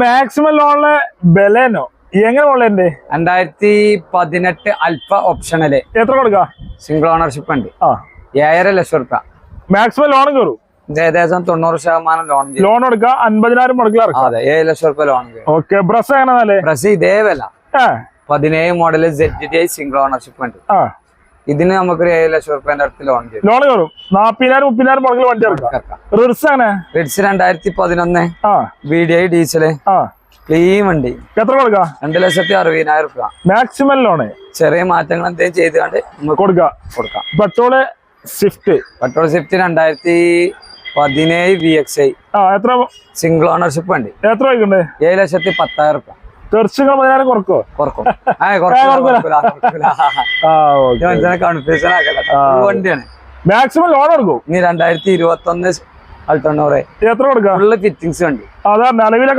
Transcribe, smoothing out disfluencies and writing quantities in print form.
Maximum ലോണിലെ Baleno എങ്ങനെ ഉള്ളതിന്റെ 2018 അൽഫ optional എത്ര കൊടുക്ക? സിംഗിൾ ഓണർഷിപ്പ് ഉണ്ട്. 7.5 ലക്ഷം റുപ്യ മാക്സിമം ലോൺ കയറും. ഏകദേശം 90% ലോൺ എടുക്കുക. 50,000 മുടക്കില്ല. അതെ, 7 ലക്ഷം റുപ്യ ലോൺ. ഓക്കെ. ബ്രസ് എങ്ങനെ? പ്രസ് ഇതേ വില 17 മോഡല് ZTI സിംഗിൾ ഓണർഷിപ്പ് ഉണ്ട്. ഇതിന് നമുക്കൊരു 7 ലക്ഷം റുപ്യന്റെ അടുത്ത് ലോൺ ചെയ്യും. ലോൺ കയറും. 40,000-30,000 മുടക്കിൽ വണ്ടി ഇറക്കാം. റിഡ്സ് 2011 VDI ഡീസല് ക്ലീൻ വണ്ടി. എത്ര കൊടുക്ക? 2,60,000 റുപ്യ മാക്സിമം ലോണ്. ചെറിയ മാറ്റങ്ങൾ എന്തെങ്കിലും ചെയ്തുകൊണ്ട് കൊടുക്കാം. Petrol Swift. Petrol Swift 2017 VXI എത്ര സിംഗിൾ ഓണർഷിപ്പ് ഉണ്ട്. എത്ര വയ്ക്കണ്ടേ? 7,10,000 റുപ്യ. തീർച്ചയായും 10,000 കുറക്കോ? കുറക്കും. കൺഫ്യൂഷൻ വണ്ടിയാണ്. മാക്സിമം ലോൺ എടുക്കും. ഇനി 2021 അൾട്ടോണോറെ എത്ര കൊടുക്കാം? ഫുള്ള് ഫിറ്റിംഗ്സ് വണ്ടി. അതാ നിലവിലെ